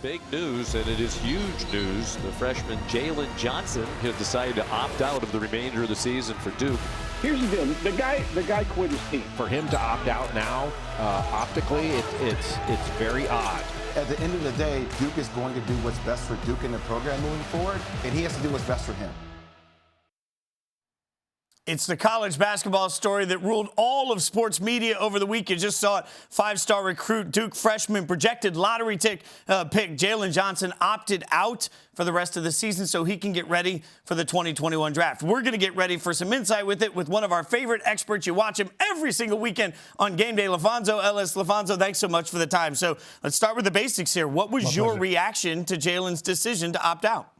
Big news, and it is huge news. The freshman Jalen Johnson has decided to opt out of the remainder of the season for Duke. Here's the deal: the guy quit his team. For him to opt out now, optically, it's very odd. At the end of the day, Duke is going to do what's best for Duke in the program moving forward, and he has to do what's best for him. It's the college basketball story that ruled all of sports media over the week. You just saw it. Five-star recruit, Duke freshman, projected lottery pick Jalen Johnson opted out for the rest of the season so he can get ready for the 2021 draft. We're going to get ready for some insight with it with one of our favorite experts. You watch him every single weekend on GameDay, LaPhonso Ellis. LaPhonso, thanks so much for the time. So let's start with the basics here. What was your reaction to Jalen's decision to opt out?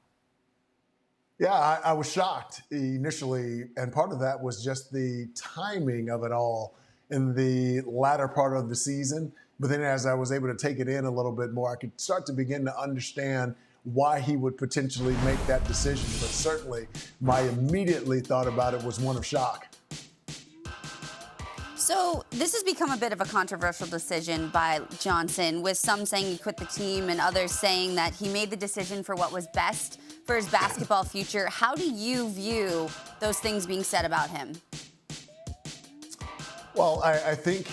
Yeah, I was shocked initially, and part of that was just the timing of it all in the latter part of the season. But then as I was able to take it in a little bit more, I could start to begin to understand why he would potentially make that decision. But certainly, my immediately thought about it was one of shock. So this has become a bit of a controversial decision by Johnson, with some saying he quit the team and others saying that he made the decision for what was best for his basketball future. How do you view those things being said about him? Well, I think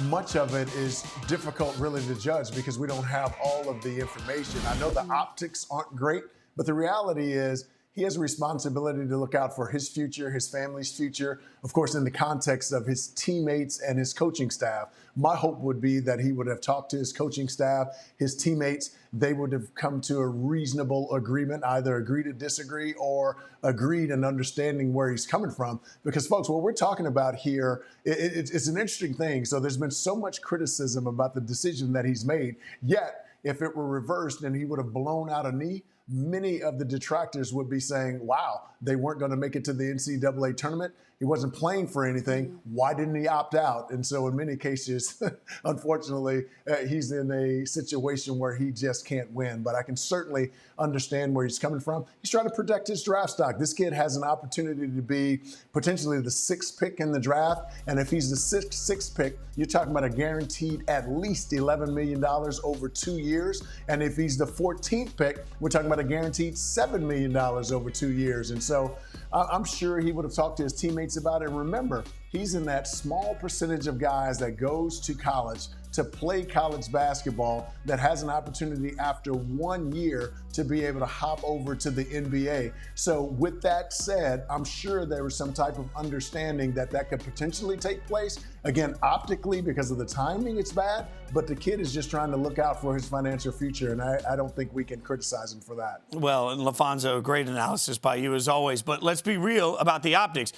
much of it is difficult really to judge because we don't have all of the information. I know the optics aren't great, but the reality is he has a responsibility to look out for his future, his family's future, of course, in the context of his teammates and his coaching staff. My hope would be that he would have talked to his coaching staff, his teammates. They would have come to a reasonable agreement, either agree to disagree or agreed in understanding where he's coming from. Because, folks, what we're talking about here, it's an interesting thing. So there's been so much criticism about the decision that he's made. Yet, if it were reversed and he would have blown out a knee, many of the detractors would be saying, wow, they weren't going to make it to the NCAA tournament. He wasn't playing for anything. Why didn't he opt out? And so in many cases, unfortunately, he's in a situation where he just can't win. But I can certainly understand where he's coming from. He's trying to protect his draft stock. This kid has an opportunity to be potentially the 6th pick in the draft. And if he's the sixth pick, you're talking about a guaranteed at least $11 million over 2 years. And if he's the 14th pick, we're talking about a guaranteed $7 million over 2 years. And so I'm sure he would have talked to his teammates about it. And remember, he's in that small percentage of guys that goes to college to play college basketball that has an opportunity after 1 year to be able to hop over to the NBA. So with that said, I'm sure there was some type of understanding that that could potentially take place. Again, optically, because of the timing, it's bad, but the kid is just trying to look out for his financial future, and I don't think we can criticize him for that. Well, and LaPhonso, great analysis by you as always, but let's be real about the optics.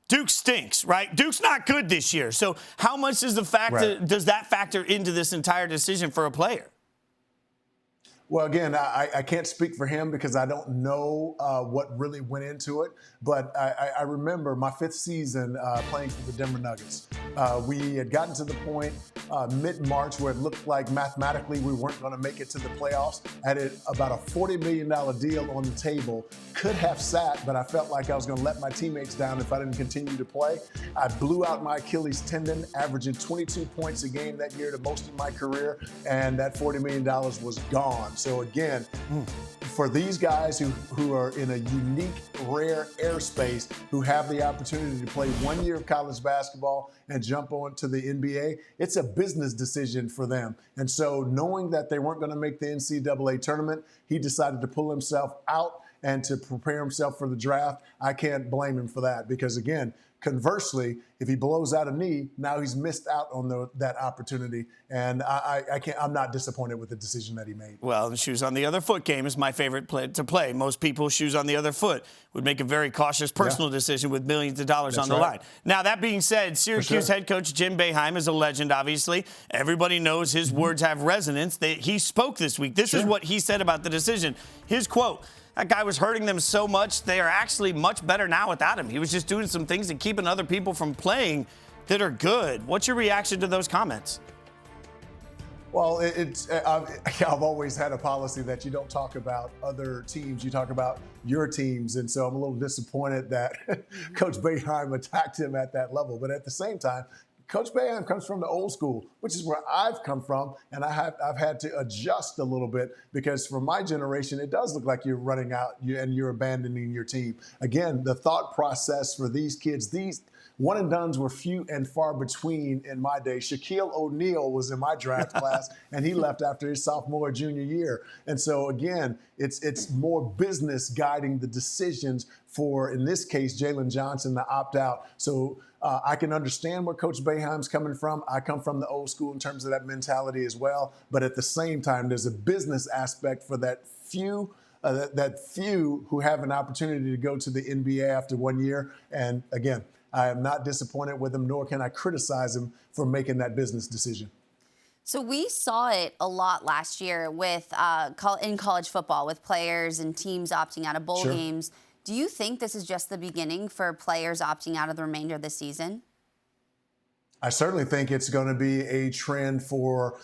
Duke stinks, right? Duke's not good this year. So how much does does that factor into this entire decision for a player? Well, again, I can't speak for him because I don't know what really went into it. But I remember my 5th season playing for the Denver Nuggets. We had gotten to the point mid-March where it looked like mathematically we weren't going to make it to the playoffs. I had about a $40 million deal on the table. Could have sat, but I felt like I was going to let my teammates down if I didn't continue to play. I blew out my Achilles tendon, averaging 22 points a game that year, the most in my career, and that $40 million was gone. So again, for these guys who are in a unique, rare airspace, who have the opportunity to play 1 year of college basketball and jump on to the NBA, it's a business decision for them. And so knowing that they weren't going to make the NCAA tournament, he decided to pull himself out and to prepare himself for the draft. I can't blame him for that because, again, conversely, if he blows out a knee, now he's missed out on that opportunity. And I'm not disappointed with the decision that he made. Well, the shoes on the other foot game is my favorite play to play. Most people, shoes on the other foot, would make a very cautious personal decision with millions of dollars on the line. Now, that being said, Syracuse head coach Jim Boeheim is a legend, obviously. Everybody knows his words have resonance. He spoke this week. This is what he said about the decision. His quote: "That guy was hurting them so much, they are actually much better now without him. He was just doing some things and keeping other people from playing that are good." What's your reaction to those comments? Well, I've always had a policy that you don't talk about other teams, you talk about your teams. And so I'm a little disappointed that Coach Boeheim attacked him at that level. But at the same time, Coach Boeheim comes from the old school, which is where I've come from, and I've had to adjust a little bit because for my generation, it does look like you're running out and you're abandoning your team. Again, the thought process for these kids, these one and dones were few and far between in my day. Shaquille O'Neal was in my draft class, and he left after his sophomore, junior year. And so, again, it's more business guiding the decisions for, in this case, Jalen Johnson to opt out. So I can understand where Coach Boeheim's coming from. I come from the old school in terms of that mentality as well. But at the same time, there's a business aspect for that few who have an opportunity to go to the NBA after 1 year. And again, I am not disappointed with him, nor can I criticize him for making that business decision. So we saw it a lot last year with in college football with players and teams opting out of bowl games. Do you think this is just the beginning for players opting out of the remainder of the season? I certainly think it's going to be a trend for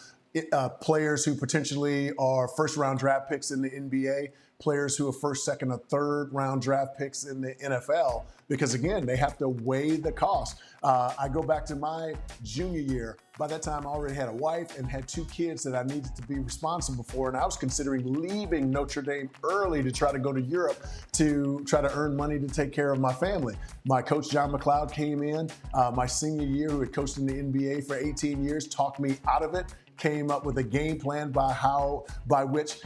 players who potentially are first-round draft picks in the NBA, players who are first, second, or third-round draft picks in the NFL, because, again, they have to weigh the cost. I go back to my junior year. By that time, I already had a wife and had 2 kids that I needed to be responsible for, and I was considering leaving Notre Dame early to try to go to Europe to try to earn money to take care of my family. My coach, John McLeod, came in my senior year, who had coached in the NBA for 18 years, talked me out of it, came up with a game plan by which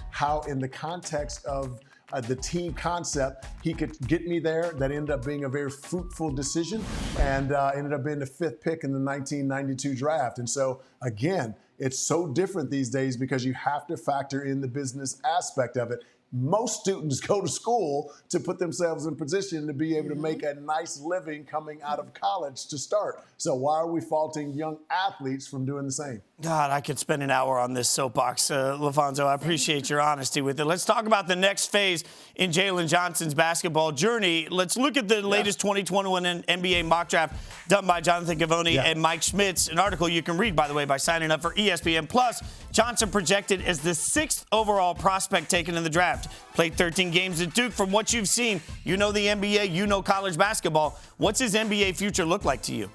in the context of the team concept, he could get me there. That ended up being a very fruitful decision and ended up being the 5th pick in the 1992 draft. And so, again, it's so different these days because you have to factor in the business aspect of it. Most students go to school to put themselves in position to be able to make a nice living coming out of college to start. So why are we faulting young athletes from doing the same? God, I could spend an hour on this soapbox, LaPhonso. I appreciate your honesty with it. Let's talk about the next phase in Jalen Johnson's basketball journey. Let's look at the latest 2021 NBA mock draft done by Jonathan Givony and Mike Schmitz, an article you can read, by the way, by signing up for ESPN+. Johnson projected as the 6th overall prospect taken in the draft. Played 13 games at Duke. From what you've seen, you know the NBA, you know college basketball. What's his NBA future look like to you?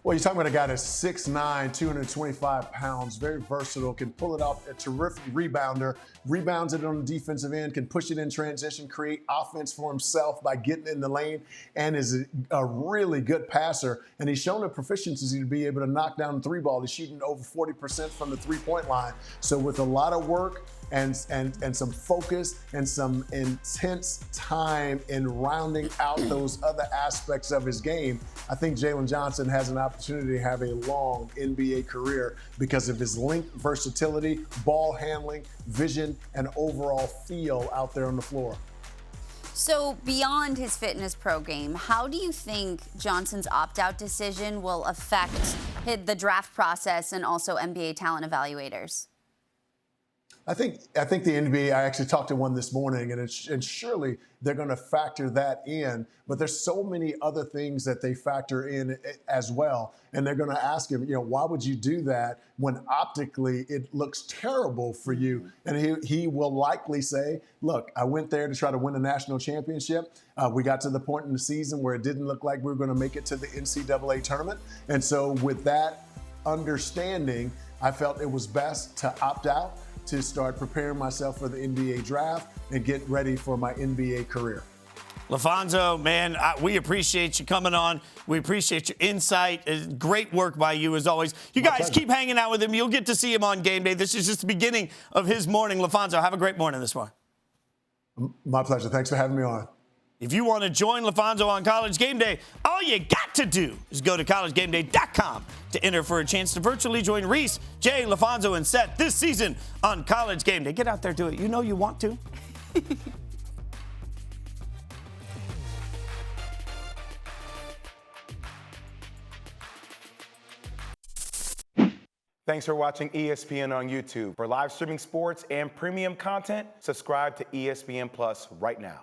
Well, you're talking about a guy that's 6'9", 225 pounds, very versatile, can pull it off, a terrific rebounder, rebounds it on the defensive end, can push it in transition, create offense for himself by getting in the lane, and is a really good passer. And he's shown a proficiency to be able to knock down the 3-ball. He's shooting over 40% from the 3-point line. So with a lot of work and some focus and some intense time in rounding out those other aspects of his game, I think Jalen Johnson has an opportunity to have a long NBA career because of his length, versatility, ball handling, vision, and overall feel out there on the floor. So beyond his fitness program, how do you think Johnson's opt-out decision will affect the draft process and also NBA talent evaluators? I think the NBA, I actually talked to one this morning, and surely they're going to factor that in. But there's so many other things that they factor in as well. And they're going to ask him, why would you do that when optically it looks terrible for you? And he will likely say, look, I went there to try to win a national championship. We got to the point in the season where it didn't look like we were going to make it to the NCAA tournament. And so with that understanding, I felt it was best to opt out, to start preparing myself for the NBA draft and get ready for my NBA career. LaPhonso, man, we appreciate you coming on. We appreciate your insight. Great work by you, as always. You guys keep hanging out with him. You'll get to see him on game day. This is just the beginning of his morning. LaPhonso, have a great morning this morning. My pleasure. Thanks for having me on. If you want to join LaPhonso on College Game Day, all you got to do is go to collegegameday.com to enter for a chance to virtually join Reese, Jay, LaPhonso, and Seth this season on College Game Day. Get out there, do it. You know you want to. Thanks for watching ESPN on YouTube. For live streaming sports and premium content, subscribe to ESPN Plus right now.